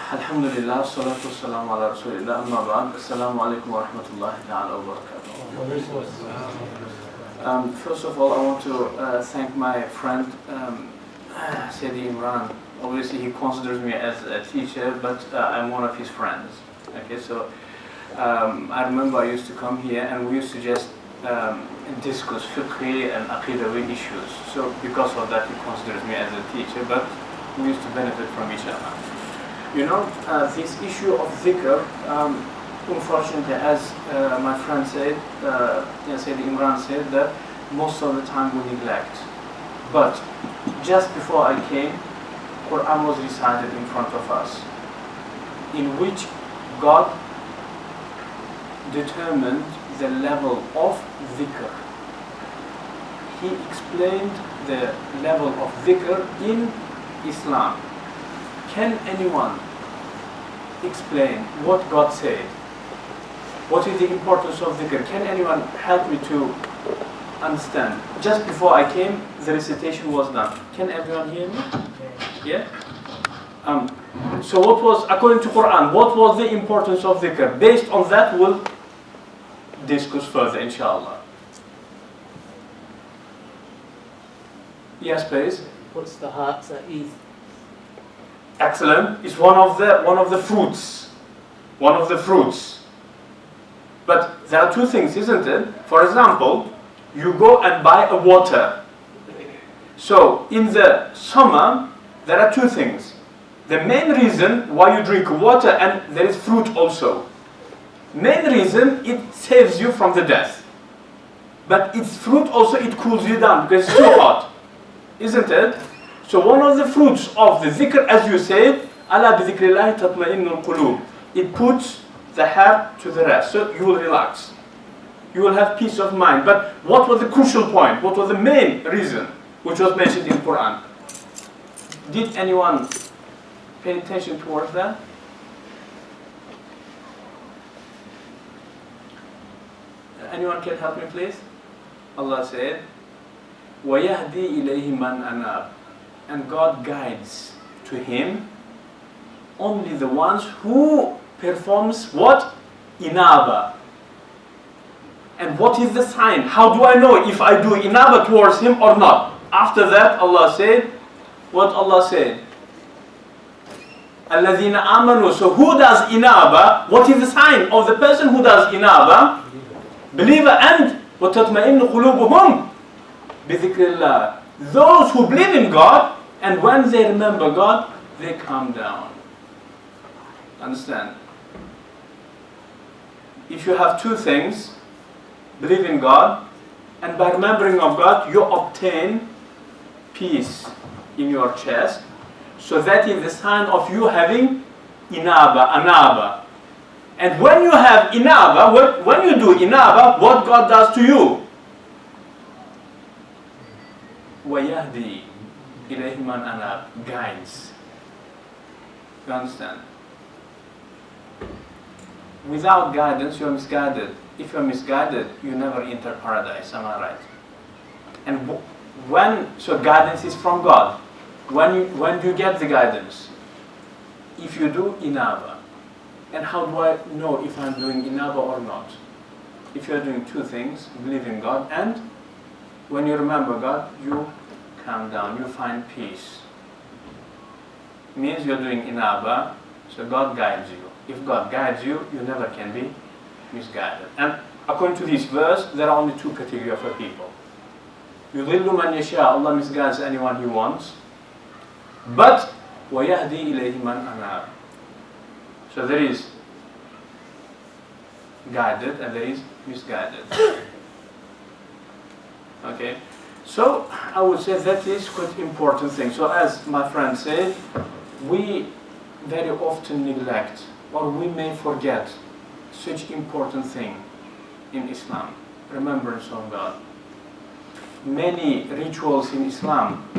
Alhamdulillah, salatu wassalamu ala rasulillah, amma ba'd. Assalamu alaikum wa rahmatullahi ta'ala wa barakatuh. First of all, I want to thank my friend Sayyidi Imran. Obviously, he considers me as a teacher, but I'm one of his friends. Okay, so I remember I used to come here and we used to just discuss fiqh and aqidawi issues. So because of that, he considers me as a teacher, but we used to benefit from each other. You know, this issue of dhikr, unfortunately, as my friend said, Sayyid Imran said, that most of the time we neglect. But just before I came, Quran was recited in front of us, in which God determined the level of dhikr. He explained the level of dhikr in Islam. Can anyone explain what God said? What is the importance of dhikr? Can anyone help me to understand? Just before I came, the recitation was done. Can everyone hear me? Yeah? So what was, according to Quran, what was the importance of dhikr? Based on that, we'll discuss further, inshallah. Yes, please. What's the heart's ease? Excellent. It's one of the fruits. One of the fruits. But there are two things, isn't it? For example, you go and buy a water. So in the summer, there are two things. The main reason why you drink water, and there is fruit also. Main reason, it saves you from the death. But its fruit also, it cools you down because it's too hot. Isn't it? So one of the fruits of the dhikr, as you said, ala bi dhikrillahi tatma'innul qulub. It puts the heart to the rest. So you will relax. You will have peace of mind. But what was the crucial point? What was the main reason which was mentioned in Quran? Did anyone pay attention towards that? Anyone can help me, please? Allah said, وَيَهْدِي إِلَيْهِ مَنْ أَنَابَ. And God guides to Him only the ones who performs what? Inaba. And what is the sign? How do I know if I do inaba towards Him or not? After that, Allah said, what Allah said? الَّذِينَ آمَنُوا. So who does inaba? What is the sign of the person who does inaba? Believer. And وَتَطْمَئِنُّ قُلُوبُهُمْ بِذِكْرِ اللَّهِ. Those who believe in God, and when they remember God, they calm down. Understand? If you have two things, believe in God, and by remembering of God, you obtain peace in your chest. So that is the sign of you having inaba, anaba. And when you have inaba, when you do inaba, what God does to you? وَيَهْدِي إِلَيْهِ مَنْ أَنَابَ. Guides. You understand? Without guidance, you are misguided. If you are misguided, you never enter paradise. Am I right? And so guidance is from God. When do you get the guidance? If you do inaba. And how do I know if I'm doing inaba or not? If you are doing two things, believe in God, and when you remember God, you calm down, you find peace. Means you're doing inaba, so God guides you. If God guides you, you never can be misguided. And according to this verse, there are only two categories of people. يُضِلُّ مَنْ يَشَاءُ. Allah misguides anyone He wants. But وَيَهْدِي إِلَيْهِ مَنْ أَنَابَ. So there is guided and there is misguided. Okay, so I would say that is quite important thing. So as my friend said, we very often neglect or we may forget such important thing in Islam, remembrance of God. Many rituals in Islam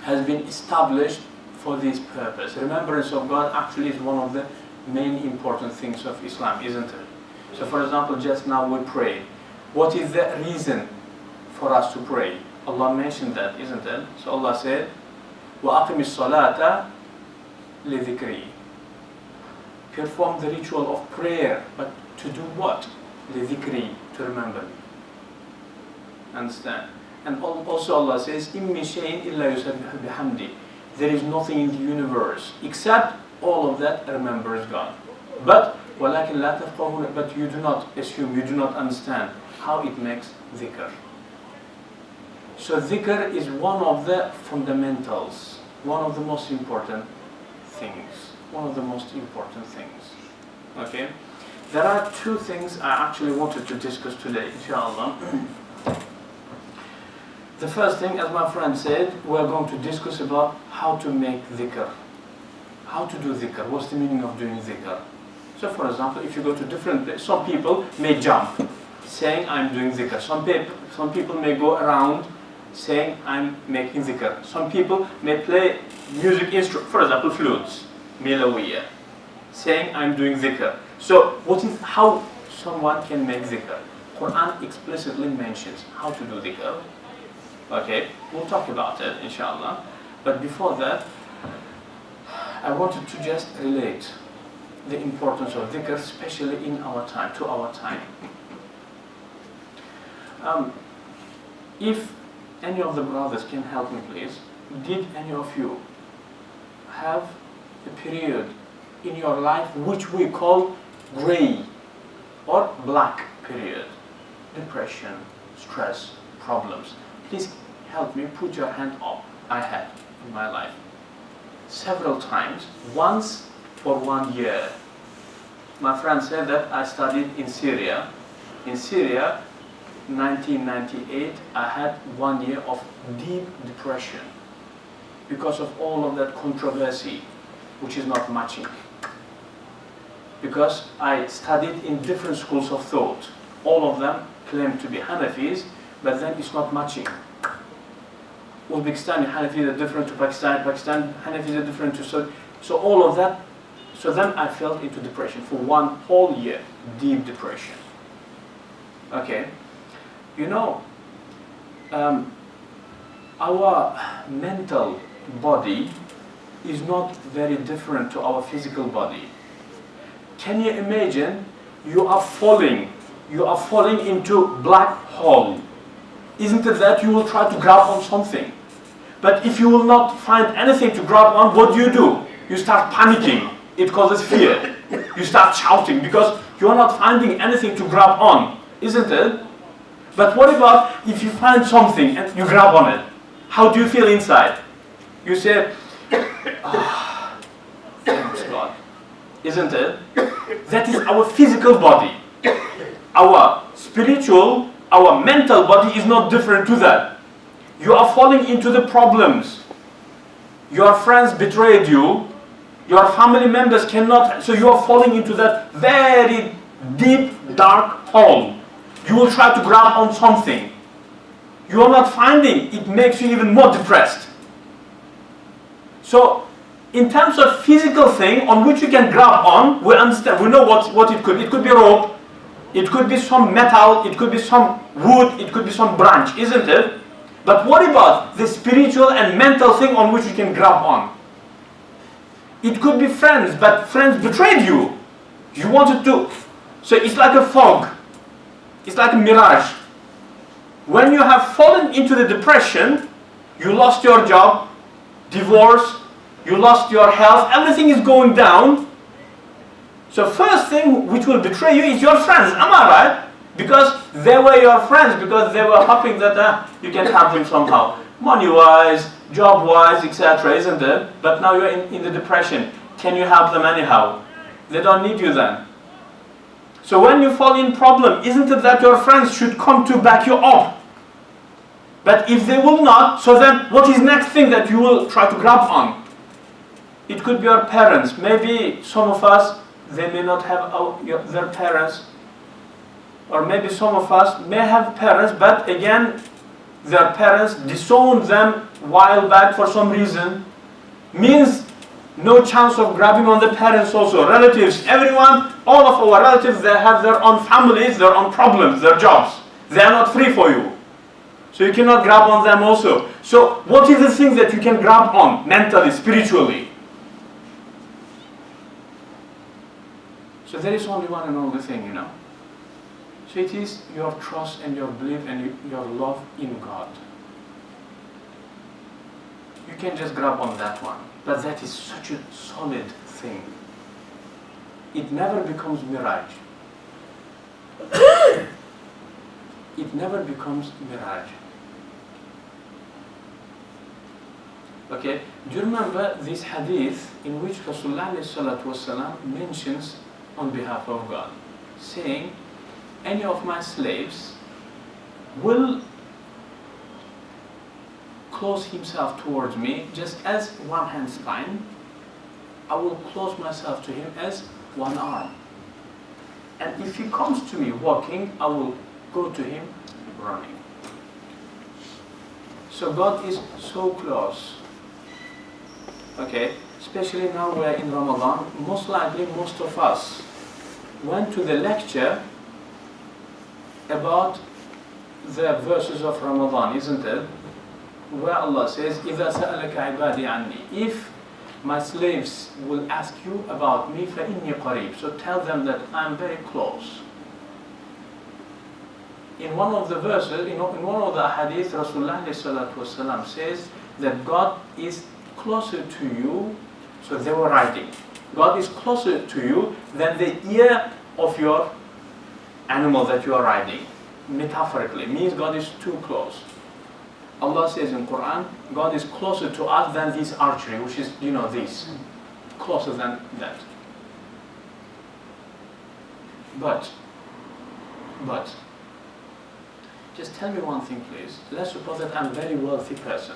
has been established for this purpose. Remembrance of God actually is one of the main important things of Islam, isn't it? So for example, just now we pray. What is the reason for us to pray? Allah mentioned that, isn't it? So Allah said, وَأَقِمِ الصَّلَاةَ لِذِكْرِي. perform the ritual of prayer, but to do what? The dhikri, to remember me. Understand? And also Allah says, إِمِّ شَيْءٍ إِلَّا يُسَبِّحُ بِحَمْدِهِ. There is nothing in the universe except all of that remembers God. But وَلَكِنْ لَا تَفْقَهُونَ. But you do not assume, you do not understand how it makes dhikr. So dhikr is one of the fundamentals, one of the most important things. One of the most important things. Okay? There are two things I actually wanted to discuss today, inshallah. The first thing, as my friend said, we're going to discuss about how to make dhikr. How to do dhikr. What's the meaning of doing dhikr? So for example, if you go to different places, some people may jump, saying I'm doing dhikr. Some people may go around saying I'm making dhikr. Some people may play music instrument, for example flutes, milawiyya, saying I'm doing dhikr. So how someone can make dhikr? Quran explicitly mentions how to do dhikr. Okay, we'll talk about it inshallah. But before that, I wanted to just relate the importance of dhikr, especially in our time, to our time. If any of the brothers can help me please, did any of you have a period in your life which we call gray or black period? Depression, stress, problems. Please help me, put your hand up. I had in my life several times, once for 1 year. My friend said that I studied in Syria. In Syria, 1998, I had 1 year of deep depression because of all of that controversy, which is not matching. Because I studied in different schools of thought. All of them claim to be Hanafis, but then it's not matching. Uzbekistani Hanafis are different to Pakistan Hanafis are different to so all of that. So then I fell into depression for 1 whole year, deep depression. Okay, you know, our mental body is not very different to our physical body. Can you imagine you are falling into black hole? Isn't it that you will try to grab on something? But if you will not find anything to grab on, what do? You start panicking. It causes fear. You start shouting because you are not finding anything to grab on, isn't it? But what about if you find something and you grab on it? How do you feel inside? You say, ah, thanks God. Isn't it? That is our physical body. Our spiritual, our mental body is not different to that. You are falling into the problems. Your friends betrayed you. Your family members cannot, so you are falling into that very deep, dark hole. You will try to grab on something. You are not finding, it makes you even more depressed. So, in terms of physical thing on which you can grab on, we understand, we know what it could be. It could be rope, it could be some metal, it could be some wood, it could be some branch, isn't it? But what about the spiritual and mental thing on which you can grab on? It could be friends, but friends betrayed you. You wanted to. So it's like a fog. It's like a mirage. When you have fallen into the depression, you lost your job, divorce, you lost your health, everything is going down. So first thing which will betray you is your friends. Am I right? Because they were your friends, because they were hoping that you can help them somehow. Money-wise, job-wise, etc., isn't it? But now you're in the depression. Can you help them anyhow? They don't need you then. So when you fall in problem, isn't it that your friends should come to back you up? But if they will not, so then what is next thing that you will try to grab on? It could be your parents. Maybe some of us, they may not have their parents. Or maybe some of us may have parents, but again, their parents disowned them a while back for some reason. Means no chance of grabbing on the parents also. Relatives, everyone, all of our relatives, they have their own families, their own problems, their jobs. They are not free for you. So you cannot grab on them also. So what is the thing that you can grab on mentally, spiritually? So there is only one and only thing, you know. So it is your trust and your belief and your love in God. You can just grab on that one. But that is such a solid thing. It never becomes mirage. It never becomes mirage. Okay, do you remember this hadith in which Rasulullah mentions on behalf of God, saying, any of my slaves will close himself towards me just as one hand spine, I will close myself to him as one arm. And if he comes to me walking, I will go to him running. So God is so close. Okay, especially now we are in Ramadan, most likely most of us went to the lecture about the verses of Ramadan, isn't it? Where Allah says, إِذَا سَأَلَكَ عِبَادِي عَنِّي. If my slaves will ask you about me, فَإِنِّي قَرِيب. So tell them that I'm very close. In one of the verses, in one of the hadith, Rasulullah says that God is closer to you, so they were writing, God is closer to you than the ear of your animal that you are riding. Metaphorically, means God is too close. Allah says in Quran, God is closer to us than this archery, which is, you know, this. Closer than that. But, just tell me one thing, please. Let's suppose that I'm a very wealthy person.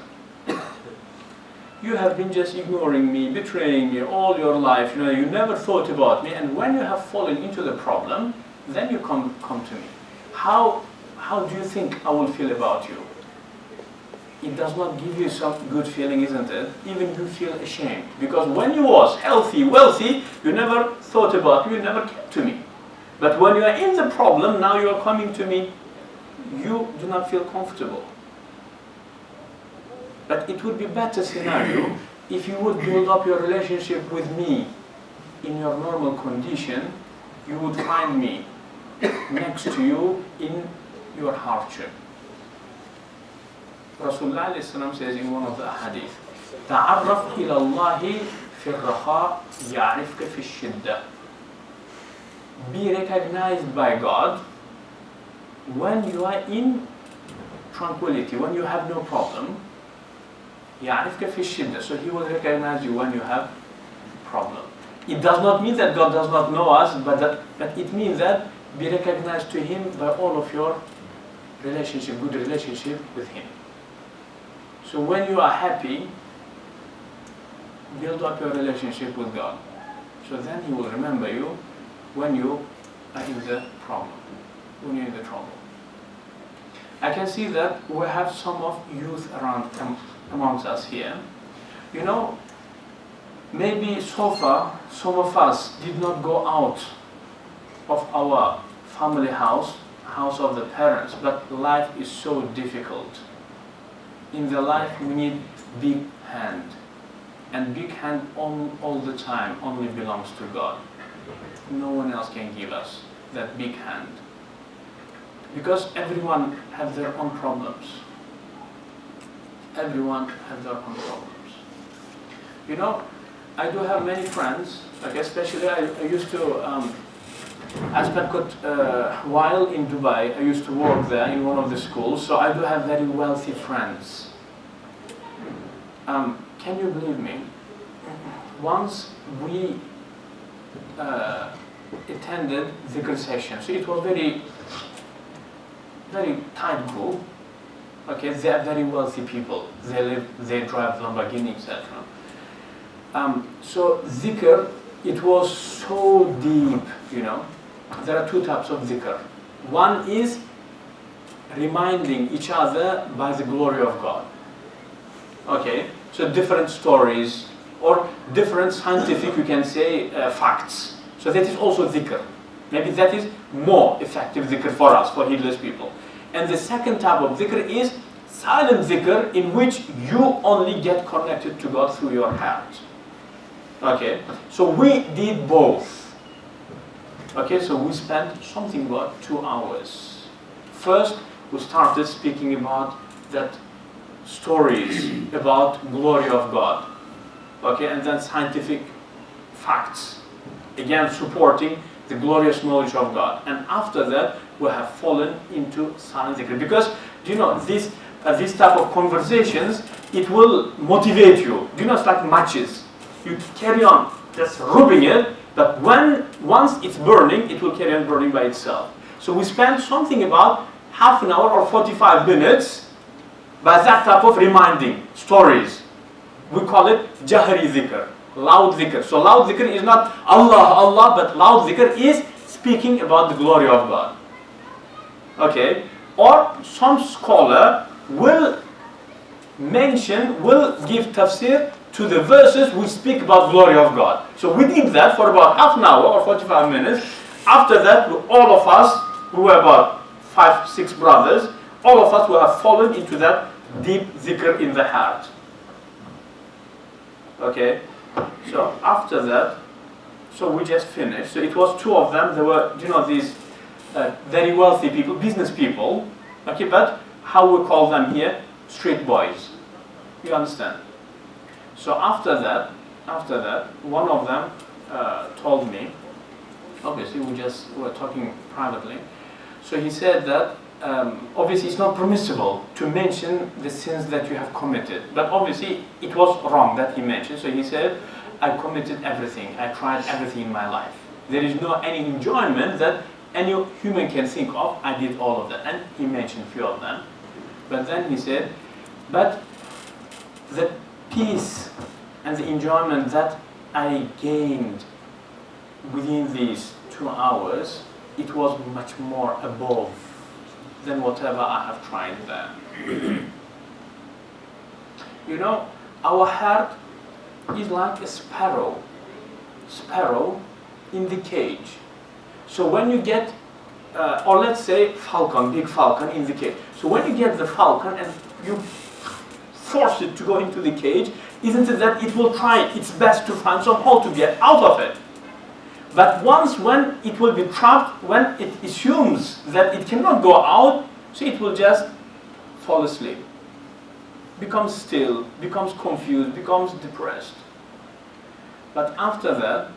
You have been just ignoring me, betraying me all your life, you know, you never thought about me, and when you have fallen into the problem, then you come to me. How do you think I will feel about you? It does not give you some good feeling, isn't it? Even you feel ashamed. Because when you was healthy, wealthy, you never thought about me, you never came to me. But when you are in the problem, now you are coming to me, you do not feel comfortable. But it would be a better scenario if you would build up your relationship with me in your normal condition. You would find me next to you in your hardship. Rasulullah says in one of the hadith, تعرف إلى الله في الرخاء يعرفك في الشدة. Be recognized by God when you are in tranquility, when you have no problem. يعرفك في الشدة. So He will recognize you when you have problem. It does not mean that God does not know us, but it means that be recognized to Him by all of your relationship, good relationship with Him. So when you are happy, build up your relationship with God. So then He will remember you when you are in the problem, when you're in the trouble. I can see that we have some of youth around amongst us here. You know, maybe so far some of us did not go out of our family house of the parents, but life is so difficult. In the life we need big hand, and big hand all the time only belongs to God. No one else can give us that big hand, because everyone has their own problems. Everyone has their own problems. You know, I do have many friends, like especially I used to, I spent a while in Dubai. I used to work there in one of the schools, so I do have very wealthy friends. Can you believe me? Once we attended Dhikr session, so it was very tight group. Okay, they are very wealthy people. They drive Lamborghini, etc. So Dhikr, it was so deep, you know. There are two types of Dhikr. One is reminding each other by the glory of God. Okay, so different stories or different scientific, you can say, facts. So that is also Dhikr. Maybe that is more effective Dhikr for us, for heedless people. And the second type of Dhikr is silent Dhikr, in which you only get connected to God through your heart. Okay, so we did both. Okay, so we spent something about 2 hours. First, we started speaking about that stories about glory of God. Okay, and then scientific facts. Again, supporting the glorious knowledge of God. And after that, we have fallen into silent dhikr. Because, do you know, this type of conversations, it will motivate you. Do you know, it's like matches. You carry on just rubbing it, but once it's burning, it will carry on burning by itself. So we spent something about half an hour or 45 minutes by that type of reminding stories. We call it jahri dhikr, loud dhikr. So loud dhikr is not Allah, Allah, but loud dhikr is speaking about the glory of God. Okay? Or some scholar will give tafsir to the verses which speak about glory of God. So we did that for about half an hour or 45 minutes. After that, all of us, who were about 5, 6 brothers, all of us will have fallen into that deep dhikr in the heart. Okay? So after that, so we just finished. So it was 2 of them. They were, you know, these very wealthy people, business people. Okay, but how we call them here? Street boys. You understand? So after that, one of them told me, obviously we were talking privately, so he said that obviously it's not permissible to mention the sins that you have committed, but obviously it was wrong that he mentioned. So he said, I committed everything, I tried everything in my life. There is no any enjoyment that any human can think of, I did all of that. And he mentioned a few of them. But then he said, but the peace and the enjoyment that I gained within these 2 hours, it was much more above than whatever I have tried there. You know, our heart is like a sparrow in the cage. So when you get, or let's say falcon, big falcon in the cage. So when you get the falcon and you force it to go into the cage, isn't it that it will try its best to find some hole to get out of it? But when it will be trapped, when it assumes that it cannot go out, so it will just fall asleep, becomes still, becomes confused, becomes depressed. But after that,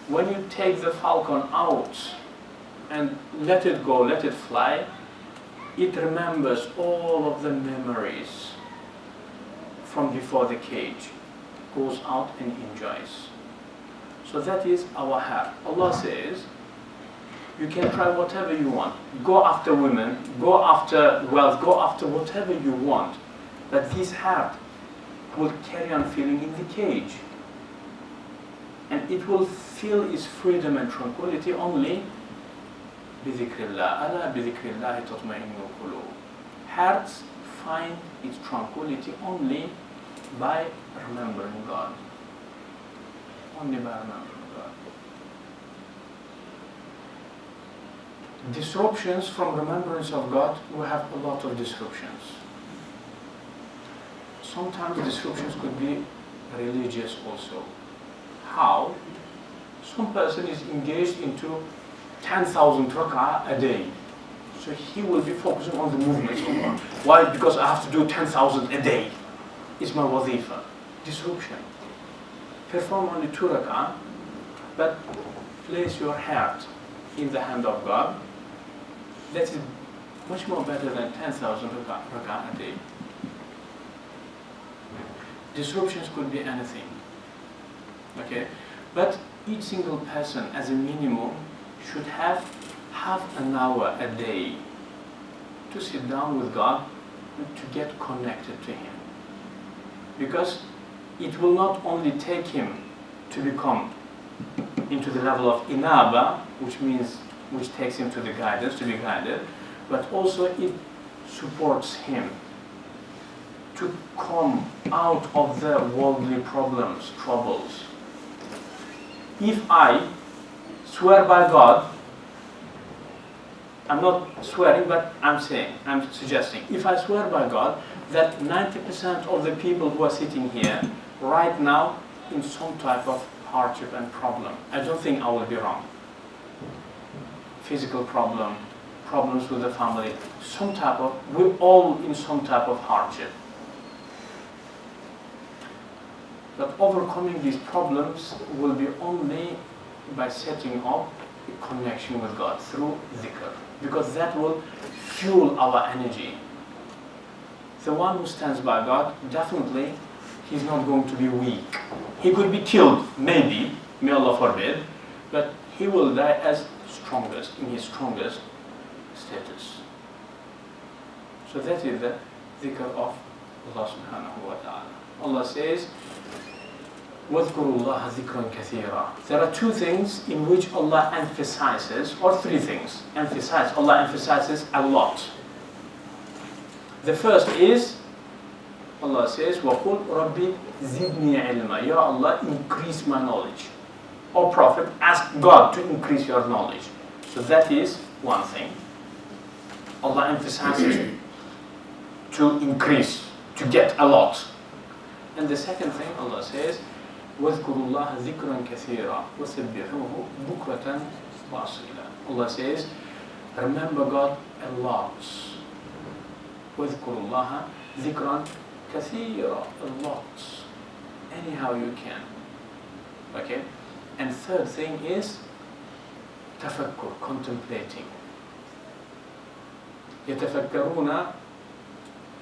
when you take the falcon out and let it go, let it fly, it remembers all of the memories from before the cage, goes out and enjoys. So that is our heart. Allah says, you can try whatever you want. Go after women, go after wealth, go after whatever you want. But this heart will carry on feeling in the cage. And it will feel its freedom and tranquility only بِذِكْرِ اللَّهِ أَلَا بِذِكْرِ اللَّهِ تَطْمَئِنُّ الْقُلُوبُ. Hearts find its tranquility only by remembering God. Only by remembering God. Disruptions from remembrance of God, we have a lot of disruptions. Sometimes disruptions could be religious also. How? Some person is engaged into 10,000 rak'ah a day. So he will be focusing on the movements. Why? Because I have to do 10,000 a day. It's my wazifa. Disruption. Perform only 2 rak'ah, but place your heart in the hand of God. That is much more better than 10,000 rak'ah a day. Disruptions could be anything. Okay? But each single person, as a minimum, should have half an hour a day to sit down with God and to get connected to Him. Because it will not only take him to become into the level of inaba, which takes him to the guidance, to be guided, but also it supports him to come out of the worldly problems, troubles. If I swear by God, I'm not swearing, but I'm suggesting, if I swear by God that 90% of the people who are sitting here right now in some type of hardship and problem, I don't think I will be wrong. Physical problem, problems with the family, we're all in some type of hardship. But overcoming these problems will be only by setting up a connection with God through dhikr, because that will fuel our energy. The one who stands by God, definitely, he's not going to be weak. He could be killed, maybe, may Allah forbid, but he will die as strongest, in his strongest status. So that is the dhikr of Allah subhanahu wa ta'ala. Allah says, وَاذْكُرُوا اللَّهَ ذِكْرًا كَثِيرًا. There are two things in which Allah emphasizes, or three things. Allah emphasizes a lot. The first is, Allah says, وَقُلْ رَبِّ زِدْنِي عِلْمًا. Ya Allah, increase my knowledge. O Prophet, ask God to increase your knowledge. So that is one thing. Allah emphasizes to increase, to get a lot. And the second thing, Allah says, وَاذْكُرُوا اللَّهَ ذِكْرًا كَثِيرًا وَسَبِّحُوهُ بُكْرَةً وَأَصِيلًا. Allah says, remember God a lot. وَاذْكُرُوا اللَّهَ ذِكْرًا كَثِيرًا, a lot. Anyhow you can. Okay? And third thing is tafakkur, contemplating. يتفكرون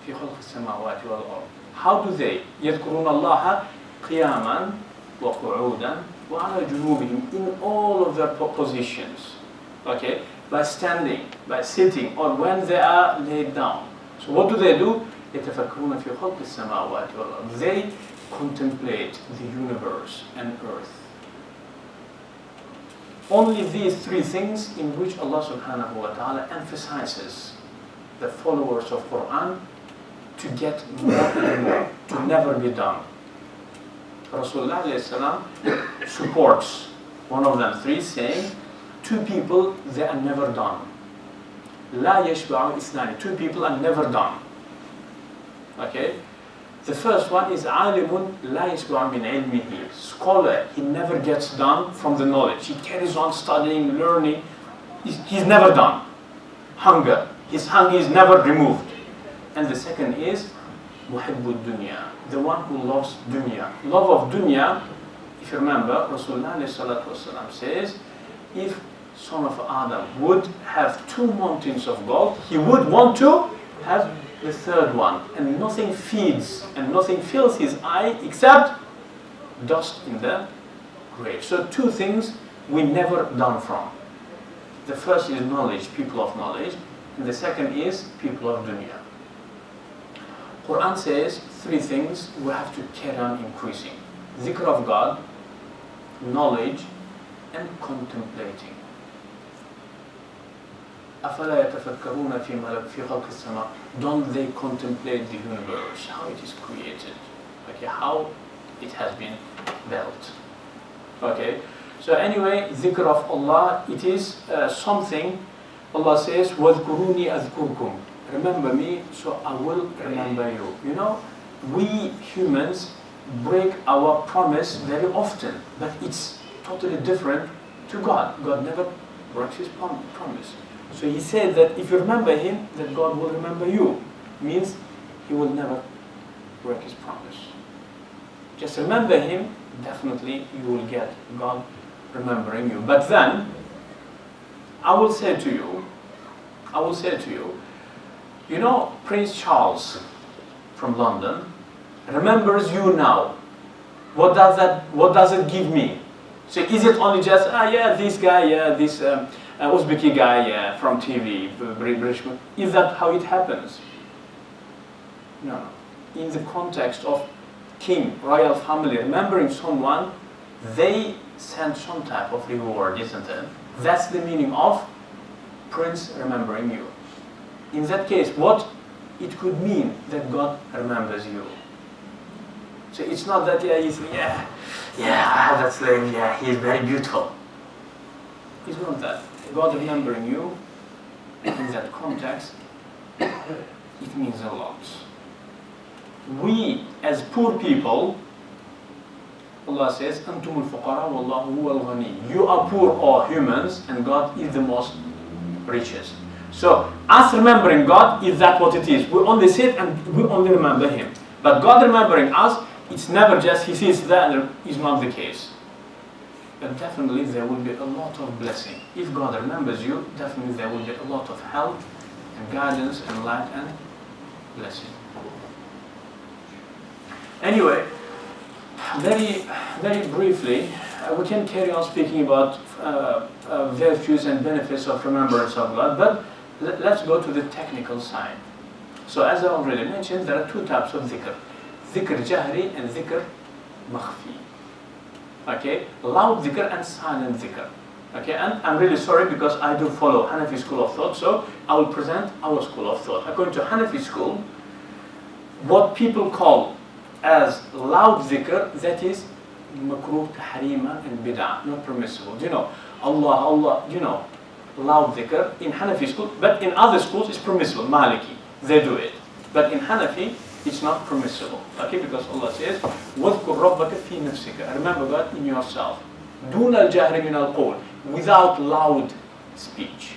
في خلق السماوات والأرض. How do they? يذكرون الله قياما وقعودا وعلى جنوبهم, in all of their positions. Okay? By standing, by sitting, or when they are laid down. So what do? يتفكرون في خلق السماوات والأرض. They contemplate the universe and earth. Only these three things in which Allah subhanahu wa ta'ala emphasizes the followers of Quran to get more and more, to never be done. Rasulullah alayhi salam supports one of them three, saying, two people, they are never done. La yashba'u isnani. Two people are never done. Okay? The first one is alimun la yashba'u min ilmihi. Scholar, he never gets done from the knowledge. He carries on studying, learning. He's never done. Hunger. His hunger is never removed. And the second is muhibbud dunya, the one who loves dunya. Love of dunya, if you remember, Rasulullah says, if son of Adam would have two mountains of gold, he would want to have the third one. And nothing feeds and nothing fills his eye except dust in the grave. So two things we never done from. The first is knowledge, people of knowledge, and the second is people of dunya. Quran says three things we have to carry on increasing: dhikr of God, knowledge, and contemplating. أَفَلَا يَتَفَكَّرُونَ فِي خَلْقِ السَّمَاءِ. Don't they contemplate the universe, how it is created, okay, how it has been built. Okay, so anyway, dhikr of Allah, it is something. Allah says, وَاذْكُرُونِي أَذْكُرْكُمْ. Remember me, so I will remember you. You know, we humans break our promise very often, but it's totally different to God. God never breaks his promise. So he said that if you remember him, that God will remember you. Means he will never break his promise. Just remember him, definitely you will get God remembering you. But then, I will say to you, you know, Prince Charles from London remembers you now. What does it give me? So is it only just, this guy, this Uzbeki guy from TV, British? Is that how it happens? No. In the context of king, royal family, remembering someone, they send some type of reward, isn't it? That's the meaning of Prince remembering you. In that case, what it could mean that God remembers you. So it's not that he's, I have that slave, he's very beautiful. It's not that. God remembering you, in that context, it means a lot. We, as poor people, Allah Allah says, أَنْتُمُ الْفُقَرَى وَاللَّهُ هُوَ الْغَنِيُّ. You are poor, all humans, and God is the most richest. So, us remembering God, is that what it is? We only sit and we only remember Him. But God remembering us, it's never just He sits there and it's not the case. But definitely there will be a lot of blessing. If God remembers you, definitely there will be a lot of help and guidance and light and blessing. Anyway, very briefly, we can carry on speaking about virtues and benefits of remembrance of God, but let's go to the technical side. So as I already mentioned, there are two types of dhikr. Dhikr jahri and dhikr makhfi. Okay, loud dhikr and silent dhikr. Okay, and I'm really sorry because I do follow Hanafi school of thought, so I will present our school of thought. According to Hanafi school, what people call as loud dhikr, that is makruh, tahrima and bid'ah, not permissible. Do you know, Allah, you know, loud dhikr in Hanafi school, but in other schools it's permissible, Maliki, they do it. But in Hanafi, it's not permissible. Okay, because Allah says, وَذْكُرْ رَبَّكَ فِي نَفْسِكَ. Remember God in yourself. دُونَ الْجَهْرِ مِنَ الْقَوْلِ. Without loud speech.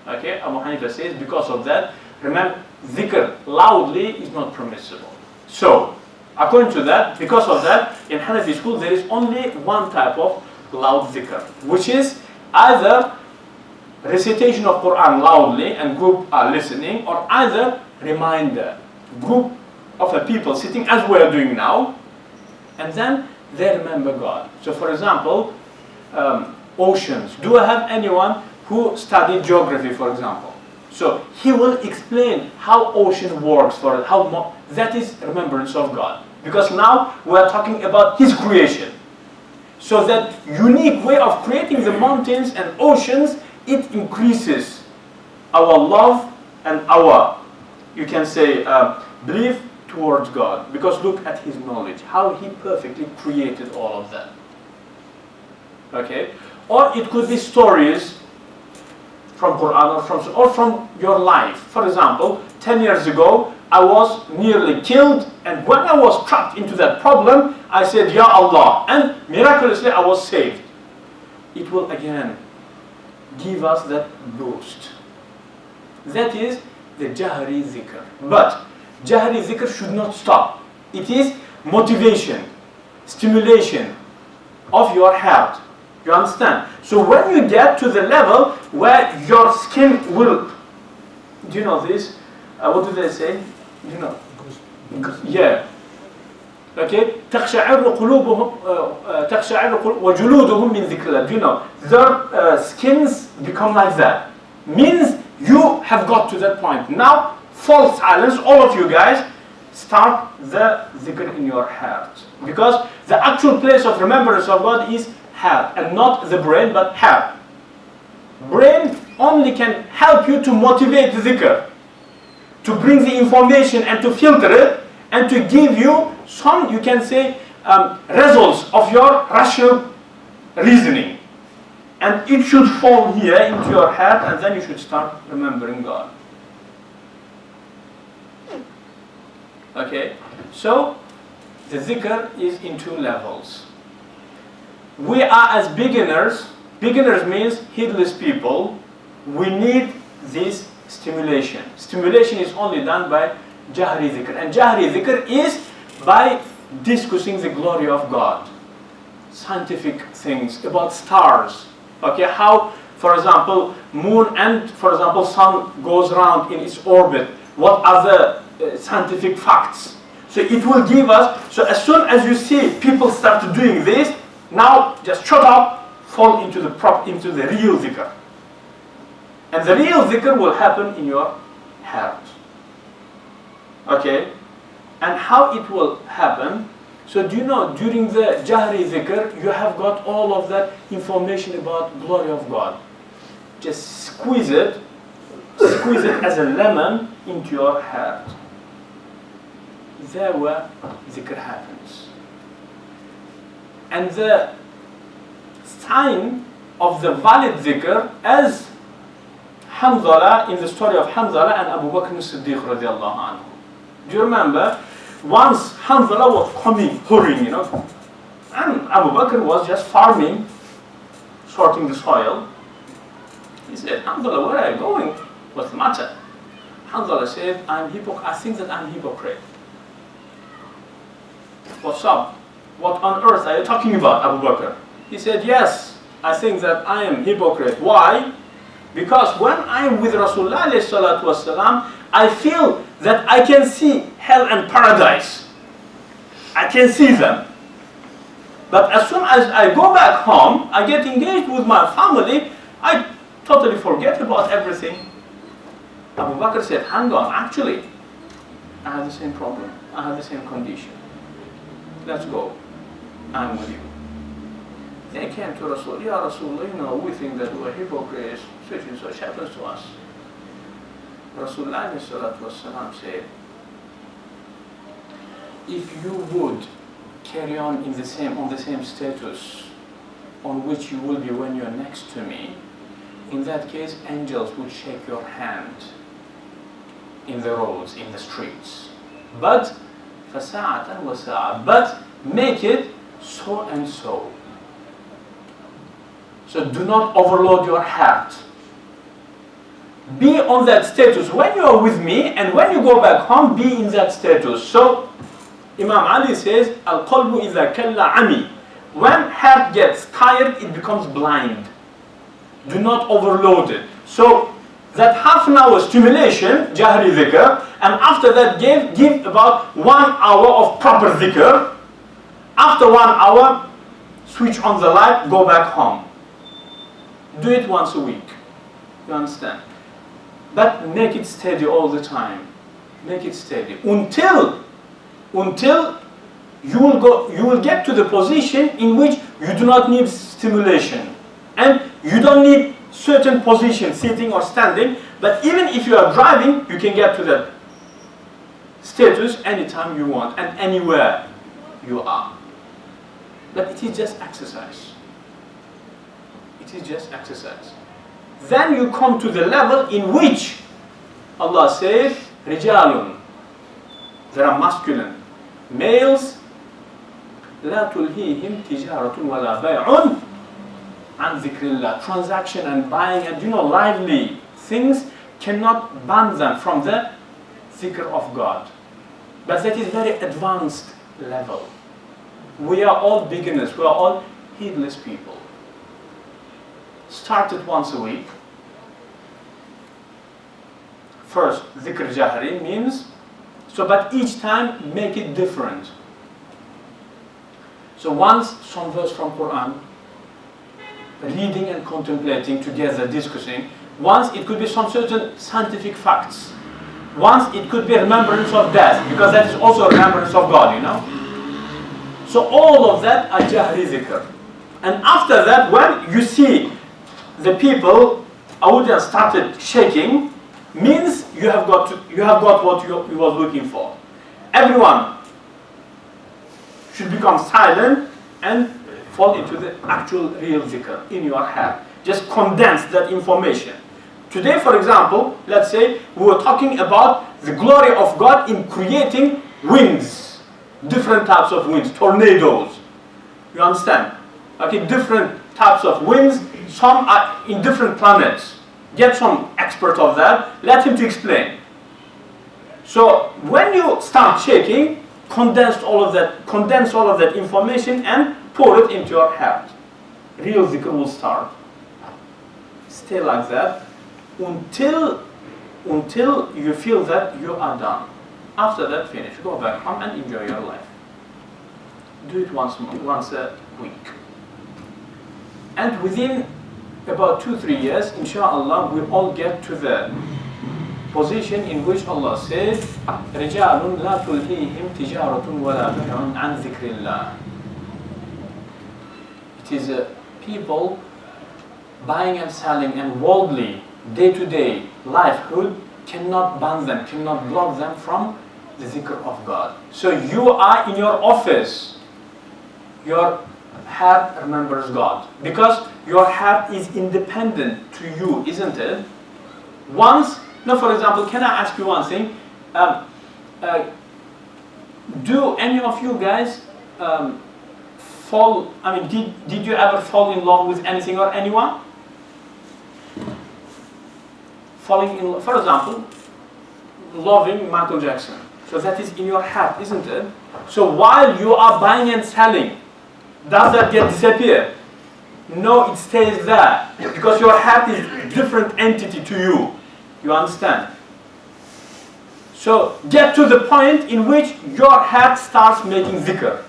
Okay, Abu Hanifa says, because of that, remember, dhikr loudly is not permissible. So, according to that, because of that, in Hanafi school, there is only one type of loud dhikr, which is either recitation of Quran loudly and group are listening, or either reminder, group of a people sitting as we are doing now, and then they remember God. So for example, oceans. Do I have anyone who studied geography, for example? So he will explain how ocean works for how that is remembrance of God. Because now we are talking about His creation. So that unique way of creating the mountains and oceans, it increases our love and our, you can say, belief towards God. Because look at His knowledge, how He perfectly created all of that. Okay? Or it could be stories from Quran or from your life. For example, 10 years ago, I was nearly killed, and when I was trapped into that problem, I said, Ya Allah, and miraculously I was saved. It will again give us that boost. That is the Jahri Dhikr. But Jahri Dhikr should not stop. It is motivation, stimulation of your heart. You understand? So when you get to the level where your skin will, do you know this? What do they say? You know? Yeah. Okay. تقشعر قلوبهم وجلودهم من ذكر الله. Do you know? Their skins become like that. Means you have got to that point. Now, full silence, all of you guys, start the dhikr in your heart. Because the actual place of remembrance of God is heart, and not the brain, but heart. Brain only can help you to motivate the dhikr, to bring the information and to filter it, and to give you some, you can say, results of your rational reasoning. And it should fall here into your heart, and then you should start remembering God. Okay, so the dhikr is in two levels. We are as beginners. Beginners means heedless people. We need this stimulation. Stimulation is only done by Jahri Dhikr. And Jahri Dhikr is by discussing the glory of God. Scientific things about stars. Okay, how, for example, moon and, for example, sun goes around in its orbit. What are the scientific facts? So it will give us, so as soon as you see people start doing this, now just shut up, fall into the real dhikr. And the real dhikr will happen in your heart. Okay? And how it will happen? So do you know, during the Jahri dhikr, you have got all of that information about glory of God. Just squeeze it as a lemon into your heart. There where dhikr happens. And the sign of the valid dhikr, as Hanzala, in the story of Hanzala and Abu Bakr as-Siddiq radiallahu anhu. Do you remember? Once Hanzala was coming, hurrying, you know, And Abu Bakr was just farming, sorting the soil. He said, Hanzala, where are you going? What's the matter? Hanzala said, I think that I'm a hypocrite. What's up? What on earth are you talking about, Abu Bakr? He said, yes, I think that I am a hypocrite. Why? Because when I'm with Rasulullah ﷺ, I feel that I can see hell and paradise. I can see them. But as soon as I go back home, I get engaged with my family, I totally forget about everything. Abu Bakr said, hang on, actually, I have the same problem. I have the same condition. Let's go. I'm with you. They came to Rasul, Ya Rasulullah, we think that we're hypocrites, such and such happens to us. Rasulullah said, if you would carry on on the same status on which you will be when you're next to me, in that case angels will shake your hand in the roads, in the streets. But فَسَاعَةً وَسَاعَةً, but make it so and so. So do not overload your heart. Be on that status when you are with me, and when you go back home, be in that status. So Imam Ali says, Al-qalbu idha kalla ami. When heart gets tired, it becomes blind. Do not overload it. So that half an hour stimulation, Jahri dhikr, and after that give about 1 hour of proper dhikr. After 1 hour, switch on the light, go back home. Do it once a week. You understand? But make it steady all the time. Make it steady until you will get to the position in which you do not need stimulation, and you don't need certain position, sitting or standing. But even if you are driving, you can get to that status anytime you want and anywhere you are. But it is just exercise. It is just exercise. Then you come to the level in which Allah says, Rijalun, there are masculine males, لا تلهيهم تجارة ولا بيع عن ذكر الله. Transaction and buying and lively things cannot ban them from the dhikr of God. But that is very advanced level. We are all beginners, we are all heedless people. Start it once a week. First, dhikr jahri means, but each time make it different. So once some verse from Quran, reading and contemplating together, discussing. Once it could be some certain scientific facts. Once it could be remembrance of death, because that is also remembrance of God, So all of that are jahri dhikr. And after that, when you see the people, audience started shaking, means you have got what you was looking for. Everyone should become silent and fall into the actual real dhikr in your head. Just condense that information. Today, for example, let's say we were talking about the glory of God in creating winds, different types of winds, tornadoes. You understand? Okay, different types of winds. Some are in different planets. Get some expert of that, let him to explain. So when you start shaking, condense all of that information and pour it into your heart. Real dhikr will start. Stay like that until you feel that you are done. After that, finish. Go back home and enjoy your life. Do it once a week. And within about 2-3 years, inshallah, we'll all get to the position in which Allah says, رِجَالٌ لَا تُلْهِيهِمْ تِجَارَةٌ وَلَا بَيْعٌ عَنْ ذِكْرِ اللَّهِ. It is people buying and selling and worldly, day-to-day livelihood cannot ban them, cannot block them from the dhikr of God. So you are in your office, your heart remembers God, because your heart is independent to you, isn't it? For example, can I ask you one thing? Do any of you guys did you ever fall in love with anything or anyone? Falling in love, for example, loving Michael Jackson. So that is in your heart, isn't it? So while you are buying and selling, does that get disappear? No, it stays there. Because your heart is a different entity to you. You understand? So get to the point in which your heart starts making dhikr.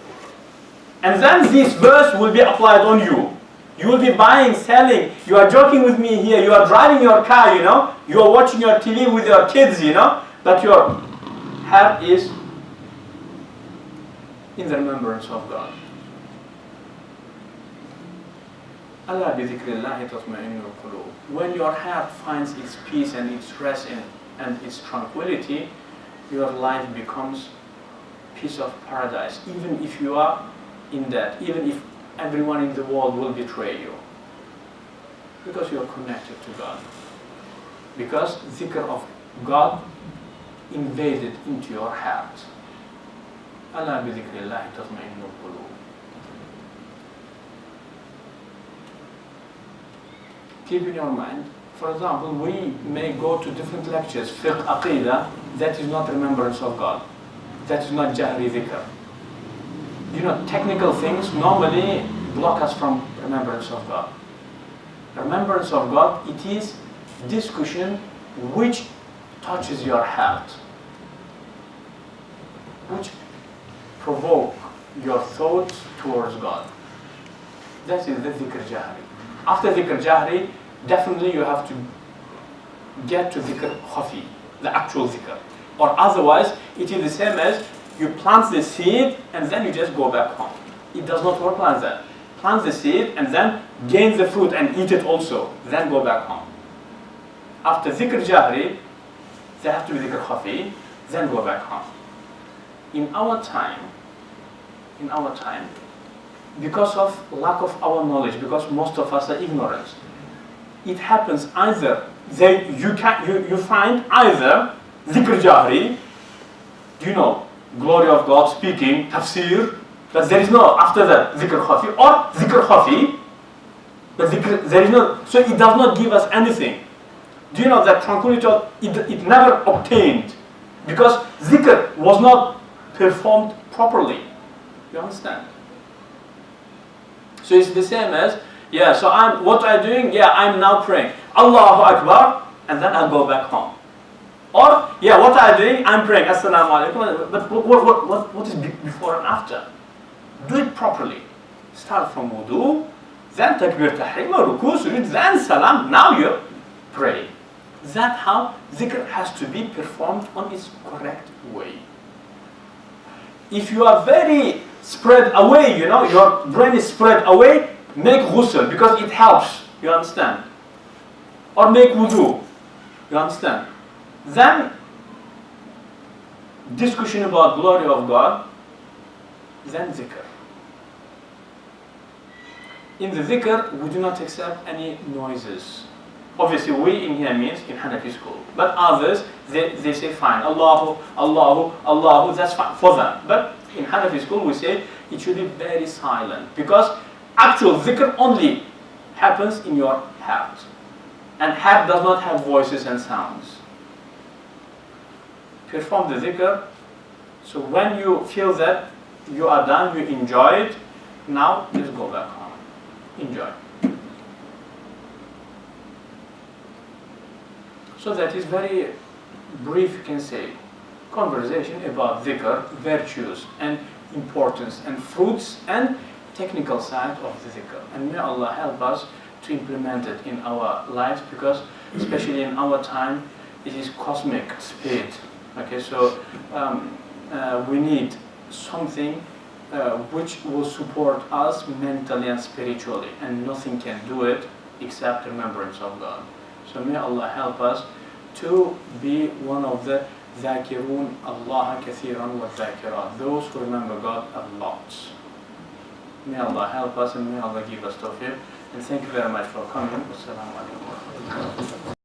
And then this verse will be applied on you. You will be buying, selling, you are joking with me here, you are driving your car, you know, you are watching your TV with your kids, you know, but your heart is in the remembrance of God. Allah bi dhikrillahi tatma'innul qulub. When your heart finds its peace and its rest and its tranquility, your life becomes piece of paradise, even if you are in that, even if everyone in the world will betray you, because you are connected to God, because dhikr of God invaded into your heart. Allah bi dhikrillahi tatma'innul qulub. Keep in your mind, for example, we may go to different lectures, fiqh, aqidah, that is not remembrance of God. That is not jahri dhikr. You know, technical things normally block us from remembrance of God. Remembrance of God, it is discussion which touches your heart, which provoke your thoughts towards God. That is the dhikr jahri. After dhikr jahri, definitely you have to get to dhikr khafi, the actual dhikr. Or otherwise, it is the same as you plant the seed and then you just go back home. It does not work like that. Plant the seed and then gain the fruit and eat it also, then go back home. After dhikr jahri, there has to be dhikr khafi, then go back home. In our time, because of lack of our knowledge, because most of us are ignorant, it happens either you find either dhikr jahri, you know, glory of God speaking, tafsir, but there is no after that dhikr khafi, or dhikr khafi, but there is no, so it does not give us anything. Do you know that tranquility it never obtained because dhikr was not performed properly? You understand? So it's the same as, yeah, so what I'm doing, yeah, I'm now praying, Allahu Akbar, and then I'll go back home. Or, yeah, what I'm doing, I'm praying, Assalamu alaikum, but what is before and after? Do it properly. Start from wudu, then takbir tahrim, ruku, sujood, then salam, now you pray. That's how dhikr has to be performed on its correct way. If you are very spread away, you know, your brain is spread away, make ghusl because it helps, you understand? Or make wudu, you understand? Then, discussion about glory of God, then dhikr. In the dhikr, we do not accept any noises. Obviously, we in here means in Hanafi school. But others, they say fine, Allahu, Allahu, Allahu, that's fine for them. But in Hanafi school, we say it should be very silent. Because actual dhikr only happens in your heart. And heart does not have voices and sounds. Perform the dhikr. So when you feel that you are done, you enjoy it, now just go back home. Enjoy. So that is very brief, you can say, conversation about dhikr, virtues and importance and fruits and technical side of the dhikr. And may Allah help us to implement it in our lives, because especially in our time, it is cosmic speed. Okay, so we need something which will support us mentally and spiritually, and nothing can do it except remembrance of God. So may Allah help us to be one of the ذاكرون الله كثيرا والذاكرات, those who remember God a lot. May Allah help us and may Allah give us tawfiq. And thank you very much for coming. Wassalamu alaikum.